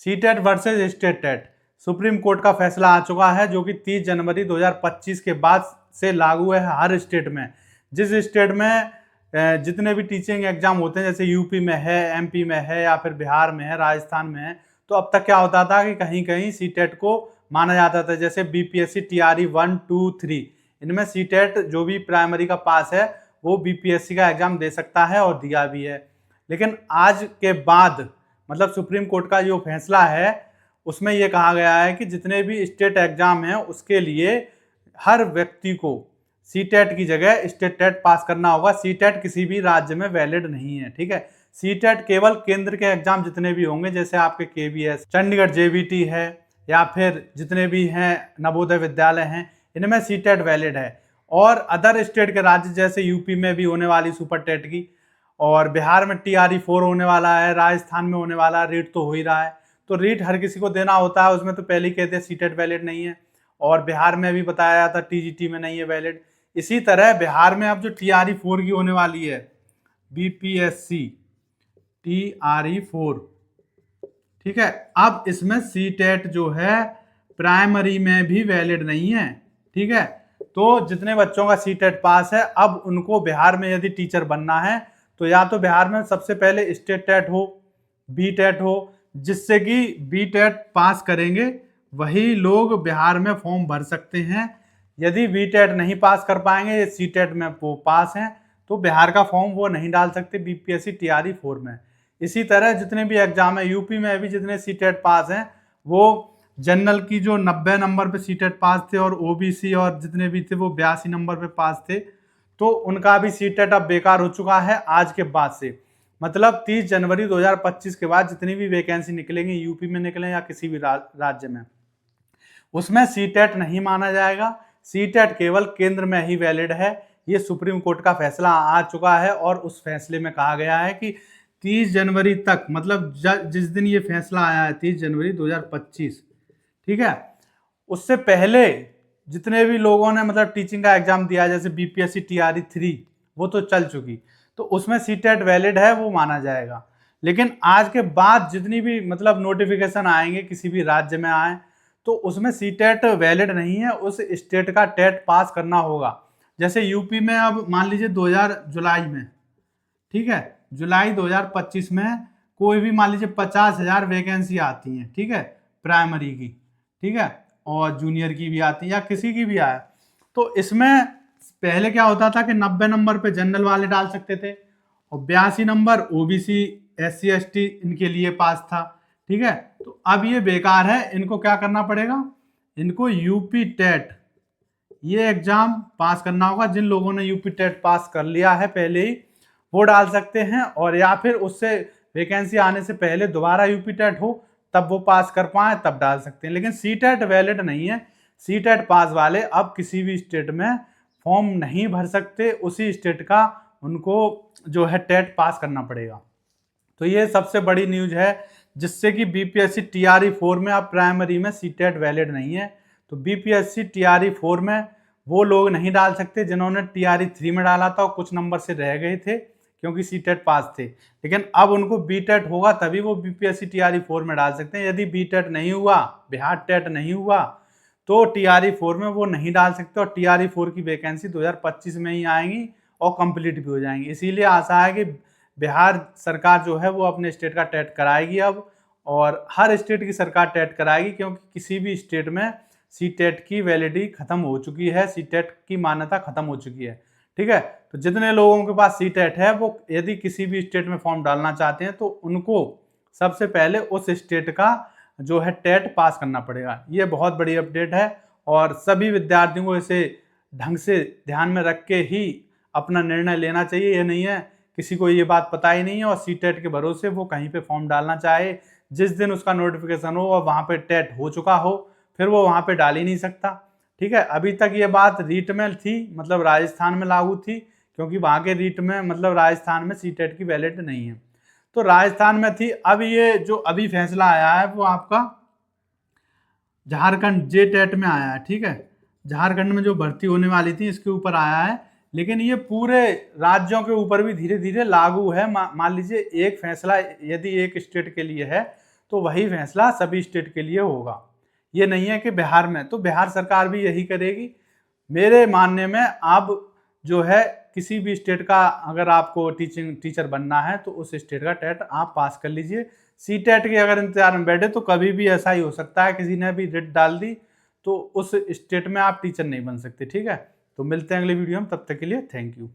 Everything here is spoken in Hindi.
CTET versus state TET, supreme court का फैसला आ चुका है जो कि 30 जनवरी 2025 के बाद से लागू है हर स्टेट में। जिस स्टेट में जितने भी टीचिंग एग्जाम होते हैं, जैसे यूपी में है, एमपी में है, या फिर बिहार में है, राजस्थान में है, तो अब तक क्या होता था कि कहीं कहीं सीटेट को माना जाता था। जैसे बीपीएससी टीआरई 1, 2, 3, इनमें सीटेट जो भी प्राइमरी का पास है वो बीपीएससी का एग्जाम दे सकता है और दिया भी है। लेकिन आज के बाद मतलब सुप्रीम कोर्ट का जो फैसला है उसमें यह कहा गया है कि जितने भी स्टेट एग्जाम हैं उसके लिए हर व्यक्ति को सीटेट की जगह स्टेट टेट पास करना होगा। सीटेट किसी भी राज्य में वैलिड नहीं है, ठीक है। सीटेट केवल केंद्र के एग्जाम जितने भी होंगे, जैसे आपके केवीएस, चंडीगढ़ जेबीटी है, या फिर जितने भी हैं नवोदय विद्यालय हैं, इनमें सीटेट वैलिड है। और अदर स्टेट के राज्य जैसे यूपी में भी होने वाली सुपर टेट की, और बिहार में टीआरई 4 होने वाला है, राजस्थान में होने वाला है, रीट तो हो ही रहा है। तो रीट हर किसी को देना होता है, उसमें तो पहले ही कहते हैं सीटेट वैलिड नहीं है। और बिहार में भी बताया था टीजीटी में नहीं है वैलिड। इसी तरह बिहार में अब जो टीआरई 4 की होने वाली है, बीपीएससी टीआरई 4, ठीक है, अब इसमें सीटेट जो है प्राइमरी में भी वैलिड नहीं है, ठीक है। तो जितने बच्चों का सीटेट पास है, अब उनको बिहार में यदि टीचर बनना है तो या तो बिहार में सबसे पहले स्टेट टेट हो, बी टेट हो, जिससे कि बी टेट पास करेंगे वही लोग बिहार में फॉर्म भर सकते हैं। यदि बी टेट नहीं पास कर पाएंगे, सी टेट में वो पास हैं, तो बिहार का फॉर्म वो नहीं डाल सकते बीपीएससी टीआरई 4 में। इसी तरह जितने भी एग्जाम है, यूपी में भी जितने सीटेट पास हैं वो जनरल की जो 90 नंबर पे सीटेट पास थे, और ओबीसी और जितने भी थे वो 82 नंबर पे पास थे, तो उनका भी सीटेट अब बेकार हो चुका है आज के बाद से। मतलब 30 जनवरी 2025 के बाद जितनी भी वैकेंसी निकलेंगी, यूपी में निकले या किसी भी राज्य में, उसमें सीटेट नहीं माना जाएगा। सीटेट केवल केंद्र में ही वैलिड है। ये सुप्रीम कोर्ट का फैसला आ चुका है, और उस फैसले में कहा गया है कि 30 जनवरी तक, मतलब जिस दिन ये फैसला आया है 30 जनवरी 2025, ठीक है, उससे पहले जितने भी लोगों ने मतलब टीचिंग का एग्जाम दिया, जैसे बीपीएससी टीआरई 3, वो तो चल चुकी, तो उसमें सीटेट वैलिड है, वो माना जाएगा। लेकिन आज के बाद जितनी भी मतलब नोटिफिकेशन आएंगे किसी भी राज्य में आए, तो उसमें सीटेट वैलिड नहीं है, उस स्टेट का टेट पास करना होगा। जैसे यूपी में अब मान लीजिए 2000 जुलाई में, ठीक है, जुलाई 2025 में कोई भी मान लीजिए 50,000 वैकेंसी आती हैं, ठीक है, प्राइमरी की, ठीक है, और जूनियर की भी आती है या किसी की भी आए, तो इसमें पहले क्या होता था कि 90 नंबर पे जनरल वाले डाल सकते थे, और 82 नंबर ओबीसी SC ST इनके लिए पास था, ठीक है। तो अब ये बेकार है, इनको क्या करना पड़ेगा, इनको यूपी टेट ये एग्जाम पास करना होगा। जिन लोगों ने यूपी टेट पास कर लिया है पहले ही, वो डाल सकते हैं, और या फिर उससे वैकेंसी आने से पहले दोबारा यूपी टेट हो तब वो पास कर पाए तब डाल सकते हैं। लेकिन सी टेट वैलिड नहीं है। सी टेट पास वाले अब किसी भी स्टेट में फॉर्म नहीं भर सकते, उसी स्टेट का उनको जो है टेट पास करना पड़ेगा। तो ये सबसे बड़ी न्यूज है, जिससे कि बीपीएससी टीआरई 4 में अब प्राइमरी में सीटेट वैलिड नहीं है। तो बीपीएससी टीआरई 4 में वो लोग नहीं डाल सकते जिन्होंने टीआरई 3 में डाला था और कुछ नंबर से रह गए थे क्योंकि सीटेट पास थे। लेकिन अब उनको बीटेट होगा तभी वो बीपीएससी टीआरई 4 में डाल सकते हैं। यदि बीटेट नहीं हुआ, बिहार टेट नहीं हुआ, तो टीआरई 4 में वो नहीं डाल सकते, और टीआरई 4 की वैकेंसी 2025 में ही आएंगी और कंप्लीट भी हो जाएंगी। इसीलिए आशा है कि बिहार सरकार जो है वो अपने स्टेट का टेट कराएगी अब, और हर स्टेट की सरकार टेट कराएगी, क्योंकि किसी भी स्टेट में सी टेट की वैलिडिटी खत्म हो चुकी है, सी टेट की मान्यता खत्म हो चुकी है, ठीक है। तो जितने लोगों के पास सी टेट है वो यदि किसी भी स्टेट में फॉर्म डालना चाहते हैं तो उनको सबसे पहले उस स्टेट का जो है टेट पास करना पड़ेगा। ये बहुत बड़ी अपडेट है, और सभी विद्यार्थियों को इसे ढंग से ध्यान में रख के ही अपना निर्णय लेना चाहिए। ये नहीं है किसी को ये बात पता ही नहीं है और सी टेट के भरोसे वो कहीं पे फॉर्म डालना चाहे, जिस दिन उसका नोटिफिकेशन हो और वहाँ पे टेट हो चुका हो फिर वो वहाँ पे डाल ही नहीं सकता, ठीक है। अभी तक ये बात रीट में थी, मतलब राजस्थान में लागू थी, क्योंकि वहाँ के रीट में मतलब राजस्थान में सी टेट की वैलिड नहीं है, तो राजस्थान में थी। अब ये जो अभी फैसला आया है वो आपका झारखंड जे टेट में आया है, ठीक है। झारखंड में जो भर्ती होने वाली थी इसके ऊपर आया है, लेकिन ये पूरे राज्यों के ऊपर भी धीरे धीरे लागू है। मान लीजिए एक फैसला यदि एक स्टेट के लिए है तो वही फैसला सभी स्टेट के लिए होगा। ये नहीं है कि बिहार में, तो बिहार सरकार भी यही करेगी। मेरे मानने में आप जो है किसी भी स्टेट का अगर आपको टीचर बनना है तो उस स्टेट का टेट आप पास कर लीजिए। सीटेट के अगर इंतजार में बैठे तो कभी भी ऐसा ही हो सकता है, किसी ने भी रिट डाल दी तो उस स्टेट में आप टीचर नहीं बन सकते। ठीक है, तो मिलते हैं अगले वीडियो में, तब तक के लिए थैंक यू।